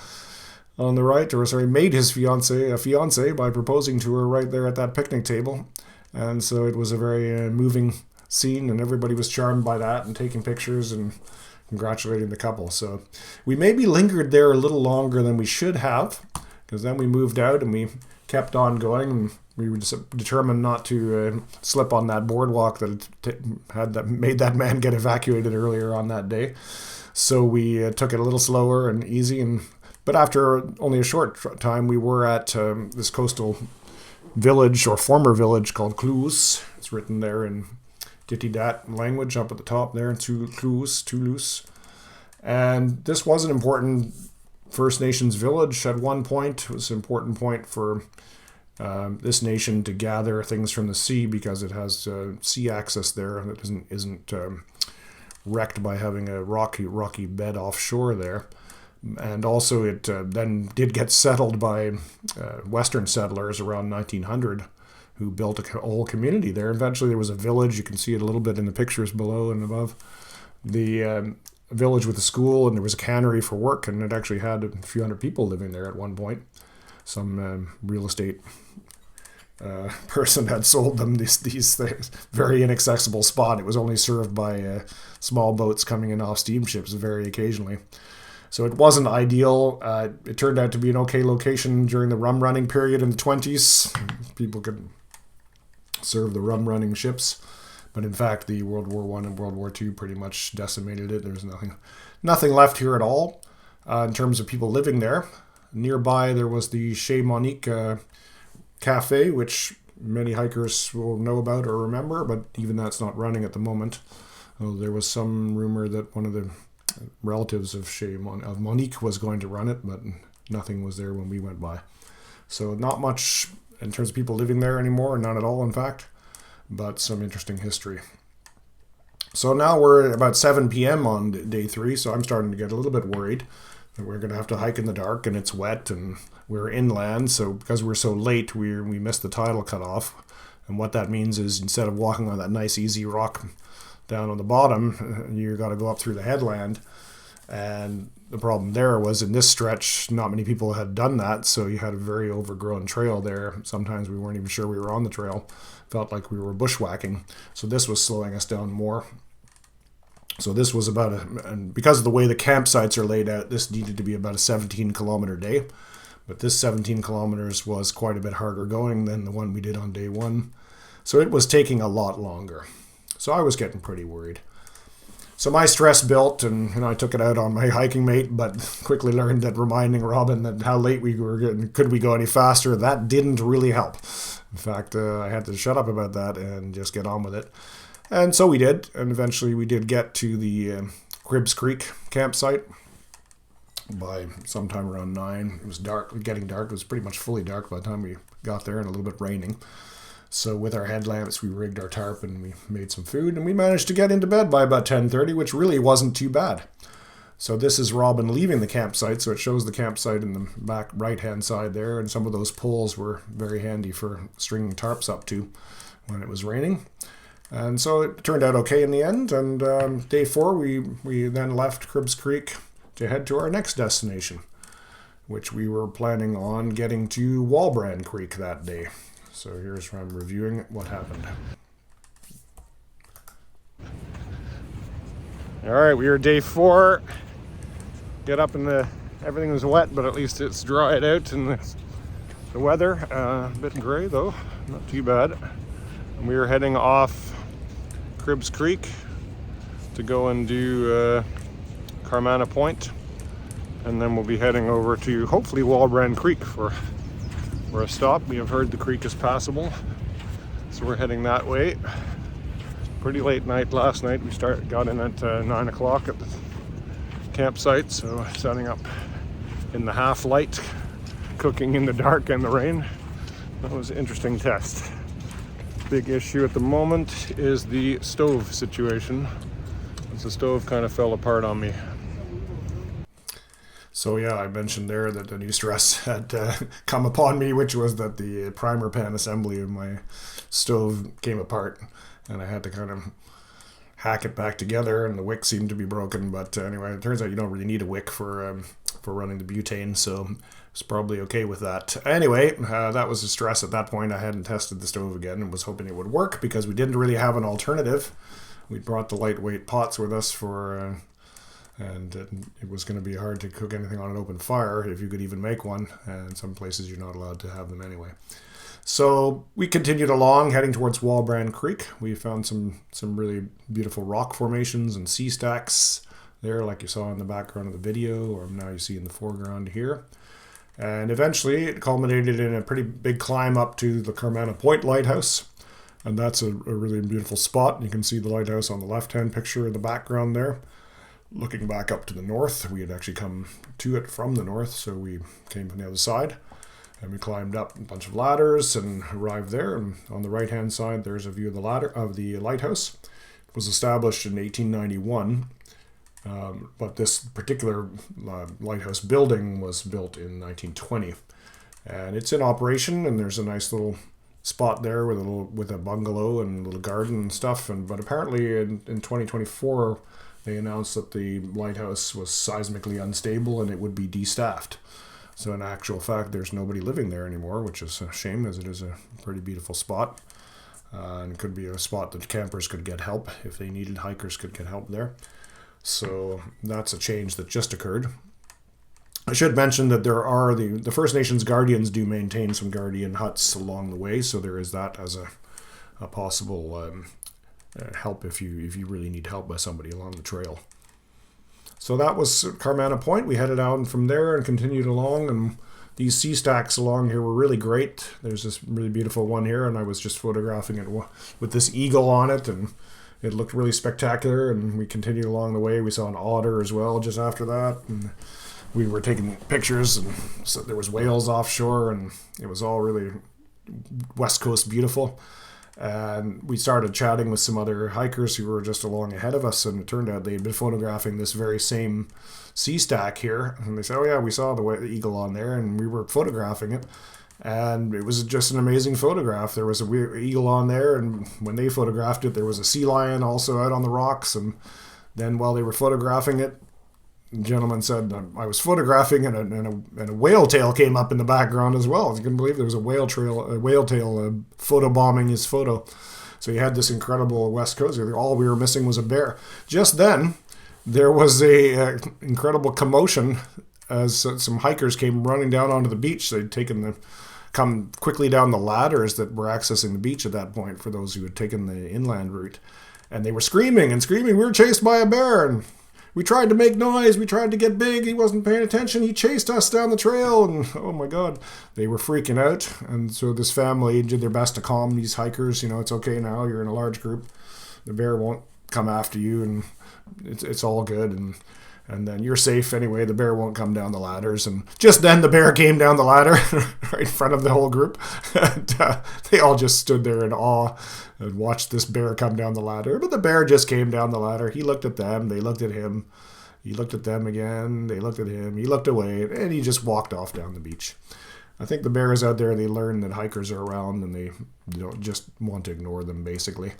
on the right, made his fiancée a fiancée by proposing to her right there at that picnic table. And so it was a very moving scene, and everybody was charmed by that and taking pictures and congratulating the couple. So we maybe lingered there a little longer than we should have, because then we moved out and we kept on going, and we were determined not to slip on that boardwalk that made that man get evacuated earlier on that day. So we took it a little slower and easy, but after only a short time, we were at this coastal village, or former village, called Cluse. It's written there in Titidat language up at the top there, Toulouse. And this was an important First Nations village at one point. It was an important point for this nation to gather things from the sea, because it has sea access there, and it isn't wrecked by having a rocky bed offshore there. And also it then did get settled by Western settlers around 1900, who built a whole community there. Eventually there was a village. You can see it a little bit in the pictures below and above. The village with a school, and there was a cannery for work, and it actually had a few hundred people living there at one point. Some real estate person had sold them these things. Very inaccessible spot. It was only served by small boats coming in off steamships very occasionally. So it wasn't ideal. It turned out to be an okay location during the rum running period in the 20s. People could serve the rum running ships. But in fact, the World War I and World War II pretty much decimated it. There's nothing left here at all in terms of people living there. Nearby, there was the Chez Monique Cafe, which many hikers will know about or remember, but even that's not running at the moment. There was some rumor that one of the relatives of Monique was going to run it, but nothing was there when we went by. So not much in terms of people living there anymore, none at all in fact, but some interesting history. So now we're about 7 p.m. on day 3, so I'm starting to get a little bit worried that we're going to have to hike in the dark, and it's wet, and we're inland, so because we're so late, we missed the tidal cutoff. And what that means is, instead of walking on that nice easy rock down on the bottom, you got to go up through the headland. And the problem there was, in this stretch, not many people had done that, so you had a very overgrown trail there. Sometimes we weren't even sure we were on the trail. Felt like we were bushwhacking. So this was slowing us down more. So this was about and because of the way the campsites are laid out, this needed to be about a 17-kilometer day. But this 17 kilometers was quite a bit harder going than the one we did on day one. So it was taking a lot longer. So I was getting pretty worried. So my stress built, and I took it out on my hiking mate, but quickly learned that reminding Robin that how late we were getting, could we go any faster, that didn't really help. In fact, I had to shut up about that and just get on with it. And so we did, and eventually we did get to the Cribbs Creek campsite by sometime around 9. It was dark, getting dark. It was pretty much fully dark by the time we got there, and a little bit raining. So with our headlamps, we rigged our tarp and we made some food, and we managed to get into bed by about 10:30, which really wasn't too bad. So this is Robin leaving the campsite, so it shows the campsite in the back right-hand side there, and some of those poles were very handy for stringing tarps up to when it was raining. And so it turned out okay in the end, and day 4 we then left Cribbs Creek to head to our next destination, which we were planning on getting to Walbrand Creek that day. So here's where I'm reviewing what happened. All right, we were day 4. Get up and everything was wet, but at least it's dried out, and the weather a bit gray though, not too bad. And we were heading off Cribbs Creek to go and do Carmana Point, and then we'll be heading over to hopefully Walbrand Creek for a stop. We have heard the creek is passable, so we're heading that way. Pretty late night last night. We got in at 9 o'clock at the campsite, so setting up in the half light, cooking in the dark and the rain. That was an interesting test. Big issue at the moment is the stove situation. The stove kind of fell apart on me. So yeah, I mentioned there that a new stress had come upon me, which was that the primer pan assembly of my stove came apart, and I had to kind of hack it back together, and the wick seemed to be broken. But anyway, it turns out you don't really need a wick for running the butane, so it's probably okay with that. Anyway, that was a stress at that point. I hadn't tested the stove again and was hoping it would work because we didn't really have an alternative. We brought the lightweight pots with us and it was going to be hard to cook anything on an open fire if you could even make one, and some places you're not allowed to have them anyway. So we continued along, heading towards Walbrand Creek. We found some really beautiful rock formations and sea stacks there, like you saw in the background of the video, or now you see in the foreground here. And eventually it culminated in a pretty big climb up to the Carmana Point Lighthouse, and that's a really beautiful spot. You can see the lighthouse on the left-hand picture in the background there. Looking back up to the north, we had actually come to it from the north, so we came from the other side, and we climbed up a bunch of ladders and arrived there. And on the right-hand side, there's a view of the lighthouse. It was established in 1891, but this particular lighthouse building was built in 1920, and it's in operation. And there's a nice little spot there with a bungalow and a little garden and stuff. But apparently, in 2024. They announced that the lighthouse was seismically unstable and it would be destaffed. So in actual fact, there's nobody living there anymore, which is a shame, as it is a pretty beautiful spot. And it could be a spot that campers could get help if they needed. Hikers could get help there. So that's a change that just occurred. I should mention that there are the First Nations Guardians do maintain some guardian huts along the way, so there is that as a possible help if you really need help by somebody along the trail. So that was Carmana Point. We headed out from there and continued along, and these sea stacks along here were really great. There's this really beautiful one here, and I was just photographing it with this eagle on it, and it looked really spectacular. And we continued along the way. We saw an otter as well just after that, and we were taking pictures, and so there was whales offshore, and it was all really West Coast beautiful. And we started chatting with some other hikers who were just along ahead of us, and it turned out they'd been photographing this very same sea stack here. And they said, oh yeah, we saw the eagle on there, and we were photographing it. And it was just an amazing photograph. There was a eagle on there, and when they photographed it, there was a sea lion also out on the rocks. And then while they were photographing it, the gentleman said, I was photographing, and a whale tail came up in the background as well. You can believe there was a whale tail photobombing his photo. So you had this incredible West Coast. All we were missing was a bear. Just then, there was a incredible commotion as some hikers came running down onto the beach. They'd come quickly down the ladders that were accessing the beach at that point for those who had taken the inland route. And they were screaming and screaming, "We were chased by a bear, and we tried to make noise, we tried to get big, he wasn't paying attention, he chased us down the trail," and oh my God, they were freaking out. And so this family did their best to calm these hikers. It's okay now, you're in a large group, the bear won't come after you, and it's all good, and then you're safe anyway, the bear won't come down the ladders. And just then the bear came down the ladder right in front of the whole group, and they all just stood there in awe and watched this bear come down the ladder. But the bear just came down the ladder, he looked at them, they looked at him, he looked at them again, they looked at him, he looked away, and he just walked off down the beach. I think the bears out there, they learn that hikers are around, and they don't just want to ignore them, basically.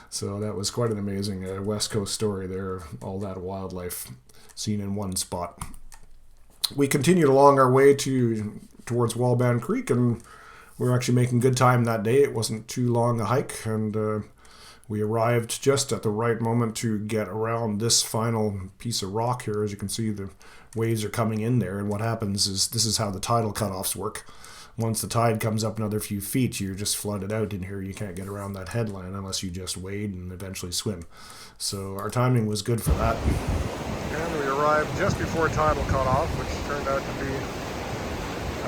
So that was quite an amazing West Coast story there, all that wildlife seen in one spot. We continued along our way towards Wallband Creek, and we were actually making good time that day. It wasn't too long a hike, and we arrived just at the right moment to get around this final piece of rock here. As you can see, the waves are coming in there, and what happens is this is how the tidal cutoffs work. Once the tide comes up another few feet, you're just flooded out in here. You can't get around that headland unless you just wade and eventually swim. So our timing was good for that. And we arrived just before tidal cutoff, which turned out to be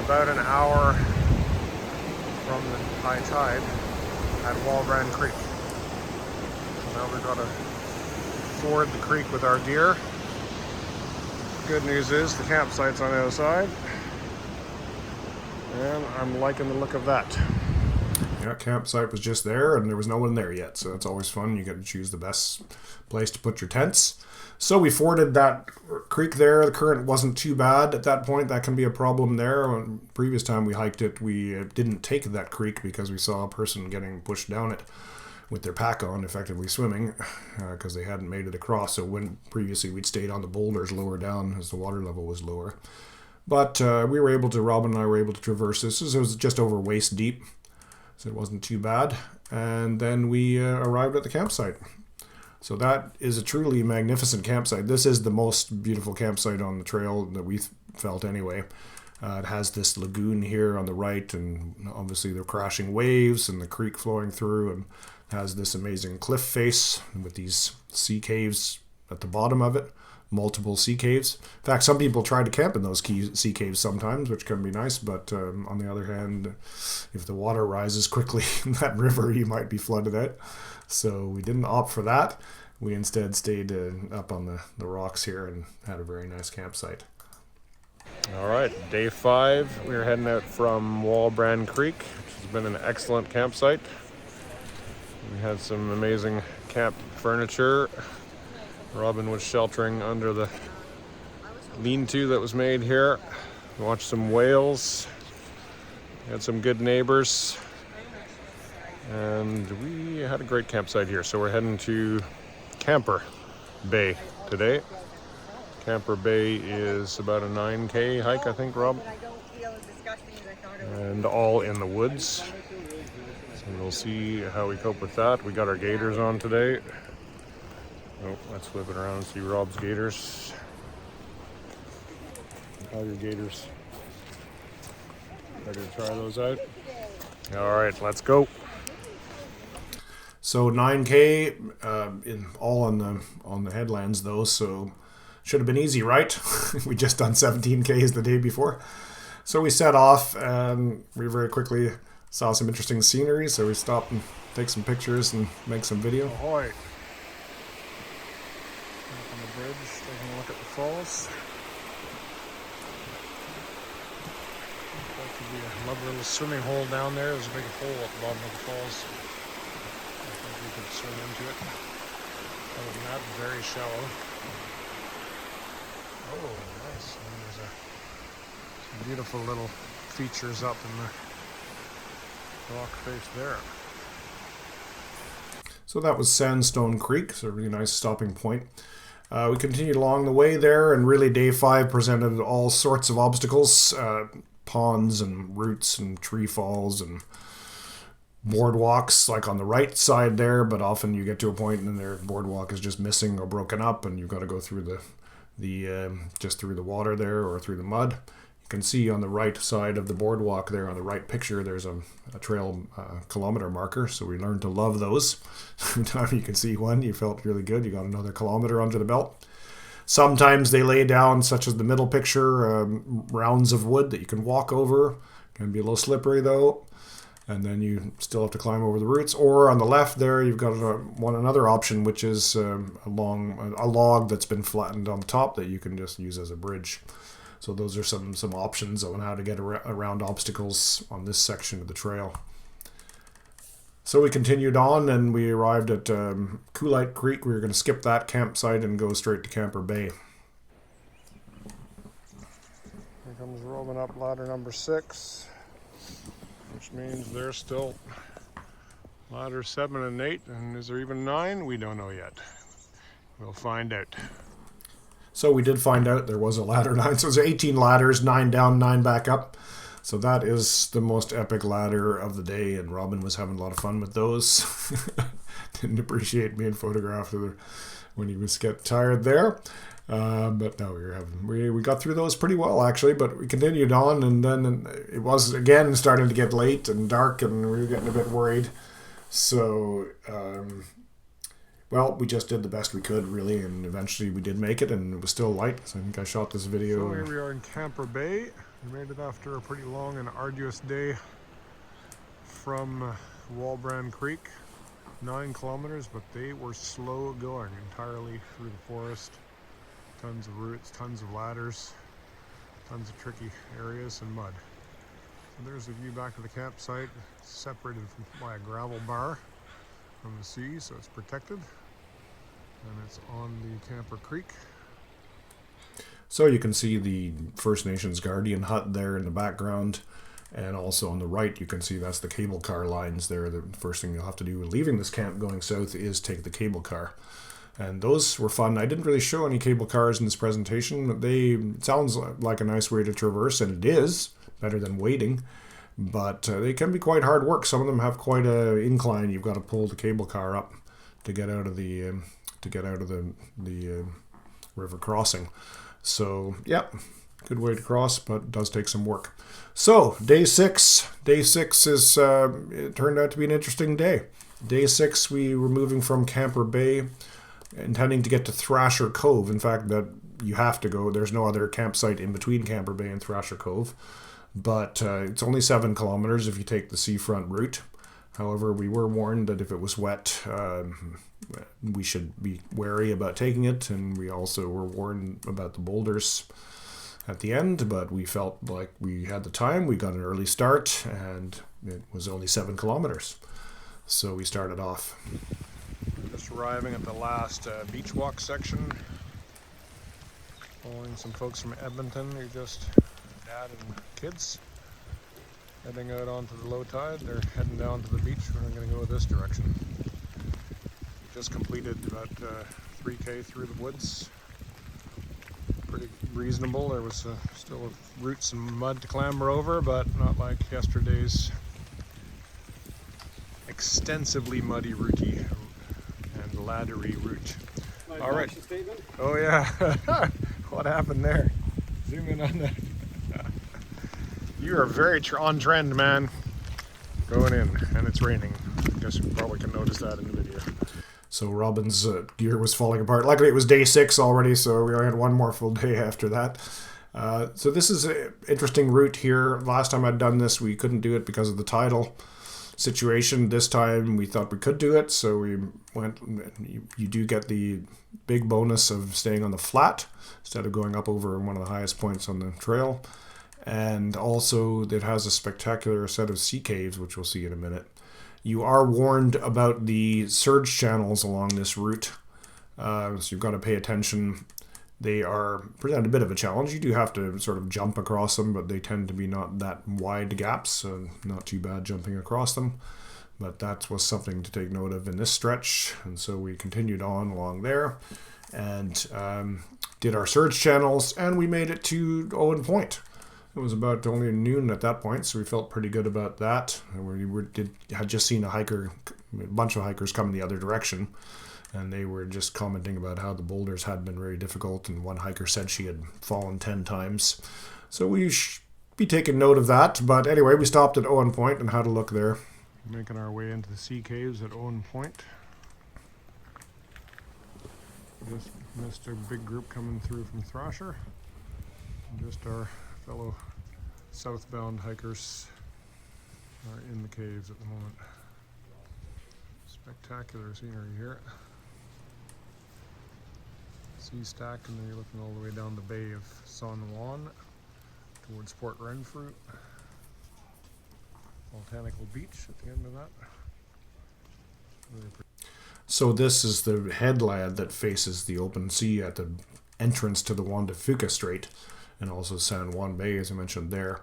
about an hour from the high tide at Wallbrand Creek. So now we've got to ford the creek with our gear. Good news is the campsite's on the other side, and I'm liking the look of that. Yeah, campsite was just there, and there was no one there yet, so that's always fun. You get to choose the best place to put your tents. So we forded that creek there. The current wasn't too bad at that point. That can be a problem there. Previous time we hiked it, we didn't take that creek because we saw a person getting pushed down it with their pack on, effectively swimming, because they hadn't made it across. So when previously we'd stayed on the boulders lower down as the water level was lower. But Robin and I were able to traverse this. It was just over waist deep, so it wasn't too bad. And then we arrived at the campsite. So that is a truly magnificent campsite. This is the most beautiful campsite on the trail that we felt anyway. It has this lagoon here on the right, and obviously the crashing waves and the creek flowing through, and has this amazing cliff face with these sea caves at the bottom of it, multiple sea caves. In fact, some people try to camp in those sea caves sometimes, which can be nice, but on the other hand, if the water rises quickly in that river, you might be flooded out. So we didn't opt for that. We instead stayed up on the rocks here and had a very nice campsite. All right, day 5. We're heading out from Wallbrand Creek, which has been an excellent campsite. We had some amazing camp furniture. Robin was sheltering under the lean-to that was made here. We watched some whales. We had some good neighbors. And we had a great campsite here. So we're heading to Camper Bay today. Camper Bay is about a 9K hike, I think, Rob. And all in the woods. So we'll see how we cope with that. We got our gaiters on today. Oh, let's flip it around and see Rob's gaiters. How are your gaiters? Ready to try those out? All right, let's go. So 9K, all on the headlands though, so should have been easy, right? We just done 17Ks the day before. So we set off, and we very quickly saw some interesting scenery, so we stopped and take some pictures and make some video. Ahoy. Up on the bridge, taking a look at the falls. That could be a lovely little swimming hole down there. There's a big hole at the bottom of the falls. I think we could swim into it. Other than that, very shallow. Oh, nice. And there's some beautiful little features up in the rock face there. So that was Sandstone Creek, so a really nice stopping point. We continued along the way there, and really day 5 presented all sorts of obstacles, ponds and roots and tree falls and boardwalks like on the right side there, but often you get to a point and their boardwalk is just missing or broken up, and you've got to go through the just through the water there or through the mud. You can see on the right side of the boardwalk there on the right picture, there's a trail kilometer marker. So we learned to love those. Every time you can see one, you felt really good. You got another kilometer under the belt. Sometimes they lay down, such as the middle picture, rounds of wood that you can walk over. Can be a little slippery though. And then you still have to climb over the roots. Or on the left there, you've got another option, which is a log that's been flattened on the top that you can just use as a bridge. So those are some options on how to get around obstacles on this section of the trail. So we continued on and we arrived at Coolite Creek. We were going to skip that campsite and go straight to Camper Bay. Here comes Robin up ladder number 6, which means there's still ladder 7 and 8. And is there even 9? We don't know yet. We'll find out. So we did find out there was a ladder 9. So there's 18 ladders, 9 down, 9 back up. So that is the most epic ladder of the day, and Robin was having a lot of fun with those. Didn't appreciate being photographed when he was getting tired there. But no, we got through those pretty well actually, but we continued on, and then it was again starting to get late and dark, and we were getting a bit worried. So well, we just did the best we could, really, and eventually we did make it, and it was still light. So I think I shot this video. So here we are in Camper Bay. We made it after a pretty long and arduous day from Walbrand Creek. 9 kilometers, but they were slow going entirely through the forest. Tons of roots, tons of ladders, tons of tricky areas and mud. So there's the view back to the campsite, separated by a gravel bar from the sea, so it's protected. And it's on the Camper Creek. So you can see the First Nations Guardian hut there in the background, and also on the right you can see that's the cable car lines there. The first thing you'll have to do when leaving this camp going south is take the cable car. And those were fun. I didn't really show any cable cars in this presentation, but it sounds like a nice way to traverse, and it is better than waiting. But they can be quite hard work. Some of them have quite an incline. You've got to pull the cable car up to get out of the river crossing. So yeah, good way to cross, but it does take some work. So day 6 is it turned out to be an interesting day. Day 6 we were moving from Camper Bay, intending to get to Thrasher Cove. In fact, that you have to go. There's no other campsite in between Camper Bay and Thrasher Cove, but it's only 7 kilometers if you take the seafront route. However, we were warned that if it was wet, we should be wary about taking it, and we also were warned about the boulders at the end, but we felt like we had the time. We got an early start, and it was only 7 kilometers. So we started off. Just arriving at the last beach walk section. Following some folks from Edmonton who just dad and kids. Heading out onto the low tide. They're heading down to the beach. We're going to go this direction. Just completed about 3K through the woods. Pretty reasonable. There was still roots and mud to clamber over, but not like yesterday's extensively muddy routey and laddery route. All right. Statement? Oh yeah. What happened there? Zoom in on that. You are very on trend, man. Going in, and it's raining. I guess you probably can notice that in the video. So Robin's gear was falling apart. Luckily, it was day 6 already, so we only had one more full day after that. So this is an interesting route here. Last time I'd done this, we couldn't do it because of the tidal situation. This time, we thought we could do it, so we went. You do get the big bonus of staying on the flat instead of going up over one of the highest points on the trail. And also, it has a spectacular set of sea caves, which we'll see in a minute. You are warned about the surge channels along this route, so you've got to pay attention. They present a bit of a challenge. You do have to sort of jump across them, but they tend to be not that wide gaps, so not too bad jumping across them. But that was something to take note of in this stretch, and so we continued on along there and did our surge channels, and we made it to Owen Point. It was about only noon at that point, so we felt pretty good about that. And had just seen a bunch of hikers coming the other direction, and they were just commenting about how the boulders had been very difficult, and one hiker said she had fallen 10 times. So we should be taking note of that. But anyway, we stopped at Owen Point and had a look there. Making our way into the sea caves at Owen Point. Just missed a big group coming through from Thrasher. Just our fellow southbound hikers are in the caves at the moment. Spectacular scenery here. Sea stack, and then you're looking all the way down the bay of San Juan towards Port Renfrew. Botanical Beach at the end of that. Really pretty. So this is the headland that faces the open sea at the entrance to the Juan de Fuca Strait, and also San Juan Bay, as I mentioned there.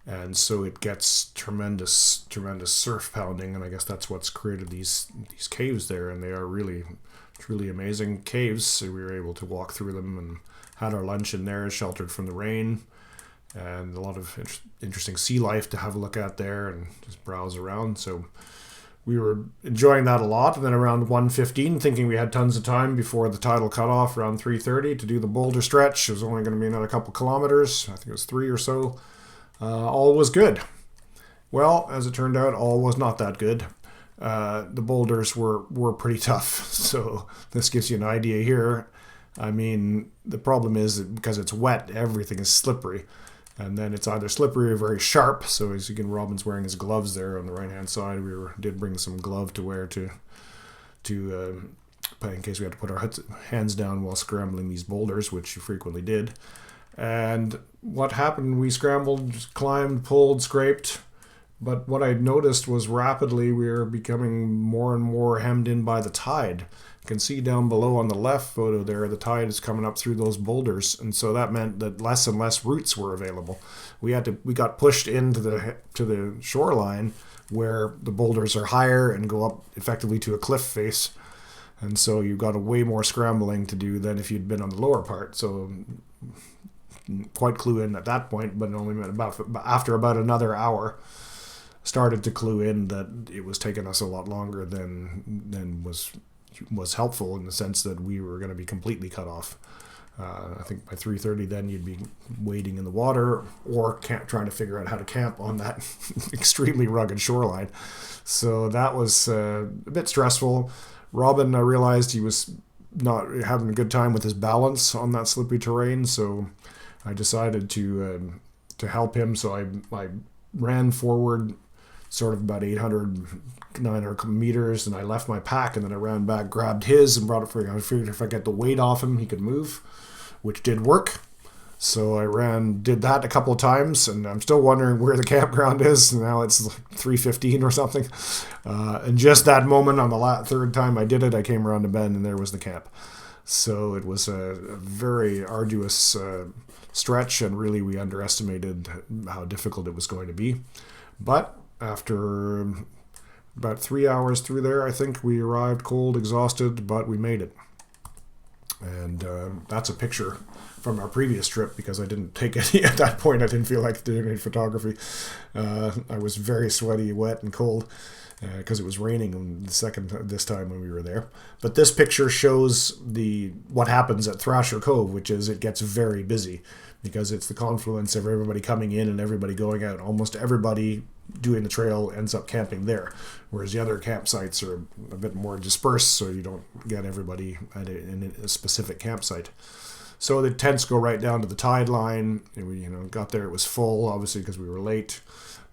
And so it gets tremendous surf pounding, and I guess that's what's created these caves there, and they are really, truly amazing caves. So we were able to walk through them and had our lunch in there, sheltered from the rain, and a lot of interesting sea life to have a look at there and just browse around. So we were enjoying that a lot. And then around 1:15, thinking we had tons of time before the tidal cutoff around 3:30 to do the boulder stretch. It was only going to be another couple kilometers. I think it was 3 or so. All was good. Well, as it turned out, all was not that good. The boulders were pretty tough. So this gives you an idea here. I mean, the problem is that because it's wet, everything is slippery. And then it's either slippery or very sharp. So as you can, Robin's wearing his gloves there on the right-hand side. Did bring some glove to wear to in case we had to put our hands down while scrambling these boulders, which you frequently did. And what happened, we scrambled, climbed, pulled, scraped. But what I noticed was rapidly we were becoming more and more hemmed in by the tide. You can see down below on the left photo there, the tide is coming up through those boulders, and so that meant that less and less routes were available. We got pushed into the shoreline where the boulders are higher and go up effectively to a cliff face, and so you've got a way more scrambling to do than if you'd been on the lower part. So quite clue in at that point, but only after about another hour started to clue in that it was taking us a lot longer than was helpful, in the sense that we were going to be completely cut off. I think by 3:30 then you'd be wading in the water or trying to figure out how to camp on that extremely rugged shoreline. So that was a bit stressful. Robin, I realized he was not having a good time with his balance on that slippery terrain, so I decided to help him. So I ran forward sort of about 900 meters, and I left my pack, and then I ran back, grabbed his, and brought it for him. I figured if I get the weight off him, he could move, which did work. So I did that a couple of times, and I'm still wondering where the campground is. Now it's like 3:15 or something. And just that moment, on the third time I did it, I came around the bend, and there was the camp. So it was a very arduous stretch, and really we underestimated how difficult it was going to be. But after about 3 hours through there, I think we arrived cold, exhausted, but we made it. And that's a picture from our previous trip, because I didn't take any at that point. I didn't feel like doing any photography. I was very sweaty, wet, and cold because it was raining this time when we were there. But this picture shows what happens at Thrasher Cove, which is it gets very busy because it's the confluence of everybody coming in and everybody going out. Almost everybody doing the trail ends up camping there, whereas the other campsites are a bit more dispersed, so you don't get everybody in a specific campsite. So the tents go right down to the tide line. We got there, it was full, obviously, because we were late.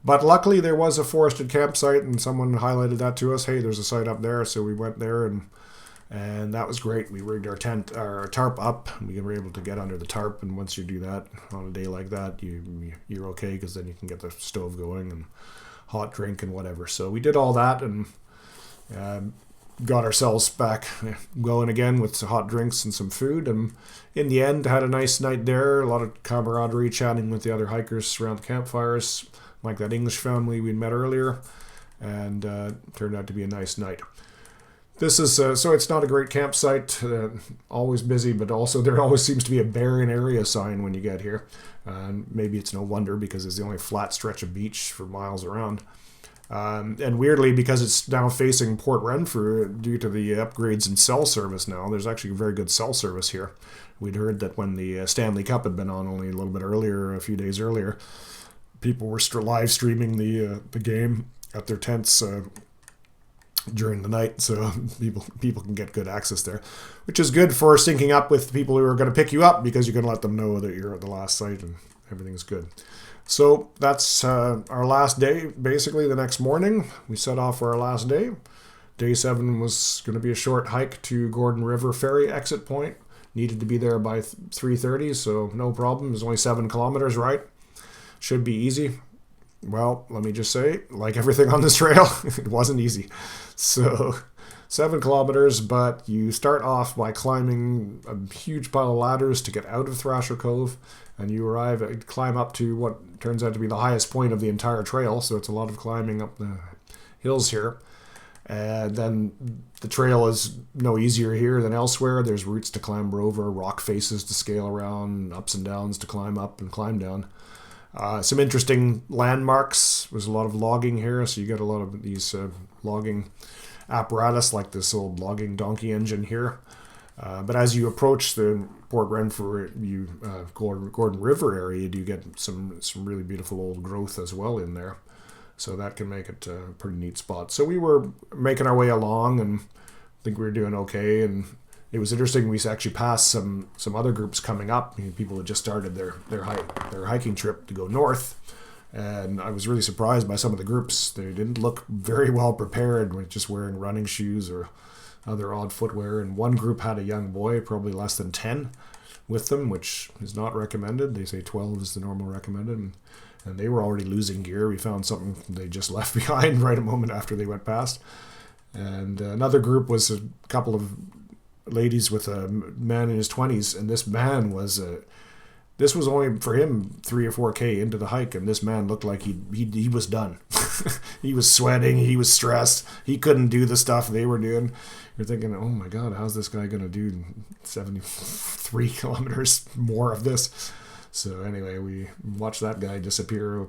But luckily there was a forested campsite, and someone highlighted that to us. Hey, there's a site up there. So we went there, and that was great. We rigged our tarp up. We were able to get under the tarp, and once you do that on a day like that, you're okay, because then you can get the stove going and hot drink and whatever. So we did all that, and got ourselves back going again with some hot drinks and some food, and in the end had a nice night there. A lot of camaraderie, chatting with the other hikers around the campfires, like that English family we'd met earlier, and turned out to be a nice night. This is so it's not a great campsite. Always busy, but also there always seems to be a barren area sign when you get here. Maybe it's no wonder because it's the only flat stretch of beach for miles around. And weirdly, because it's now facing Port Renfrew, due to the upgrades in cell service now, there's actually very good cell service here. We'd heard that when the Stanley Cup had been on only a little bit earlier, a few days earlier, people were live streaming the game at their tents during the night, so people can get good access there, which is good for syncing up with people who are going to pick you up because you can let them know that you're at the last site and everything's good. So that's our last day. Basically, the next morning we set off for our last day. Day 7 was going to be a short hike to Gordon River Ferry exit point. Needed to be there by 3:30, so no problem. It's only 7 kilometers, right? Should be easy. Well, let me just say, like everything on this trail, it wasn't easy. So 7 kilometers, but you start off by climbing a huge pile of ladders to get out of Thrasher Cove, and you climb up to what turns out to be the highest point of the entire trail, so it's a lot of climbing up the hills here. And then the trail is no easier here than elsewhere. There's routes to clamber over, rock faces to scale around, ups and downs to climb up and climb down. Some interesting landmarks. There's a lot of logging here, so you get a lot of these logging apparatus like this old logging donkey engine here. But as you approach the Port Renfrew, Gordon River area, you get some really beautiful old growth as well in there. So that can make it a pretty neat spot. So we were making our way along, and I think we were doing okay. And it was interesting. We actually passed some other groups coming up. People had just started their hiking trip to go north, and I was really surprised by some of the groups. They didn't look very well prepared, with just wearing running shoes or other odd footwear. And one group had a young boy, probably less than 10, with them, which is not recommended. They say 12 is the normal recommended. And they were already losing gear. We found something they just left behind right a moment after they went past. And another group was a couple of ladies with a man in his 20s, and this man was this was only for him 3 or 4K into the hike, and this man looked like he was done. He was sweating, he was stressed, he couldn't do the stuff they were doing. You're thinking, oh my god, how's this guy gonna do 73 kilometers more of this? So anyway, we watched that guy disappear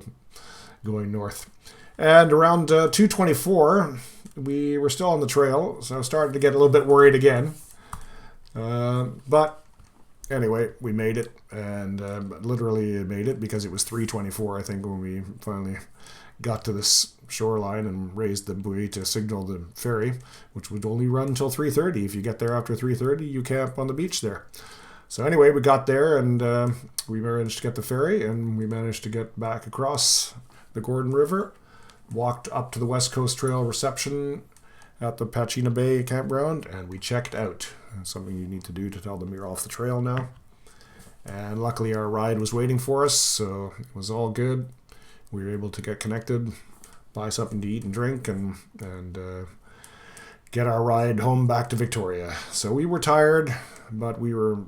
going north. And around 2:24, we were still on the trail, so I started to get a little bit worried again. But anyway, we made it, and literally made it because it was 3:24, I think, when we finally got to this shoreline and raised the buoy to signal the ferry, which would only run until 3:30. If you get there after 3:30, you camp on the beach there. So anyway, we got there, and we managed to get the ferry, and we managed to get back across the Gordon River, walked up to the West Coast Trail reception at the Pachina Bay campground, and we checked out. That's something you need to do to tell them you're off the trail now. And luckily our ride was waiting for us, so it was all good. We were able to get connected, buy something to eat and drink, and get our ride home back to Victoria. So we were tired, but we were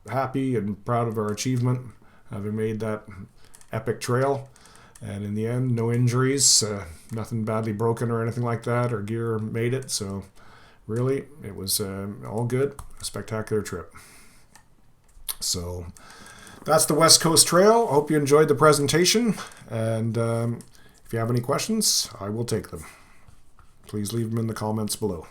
happy and proud of our achievement, having made that epic trail. And in the end, no injuries, nothing badly broken or anything like that. Our gear made it, so really, it was all good. A spectacular trip. So that's the West Coast Trail. Hope you enjoyed the presentation. And if you have any questions, I will take them. Please leave them in the comments below.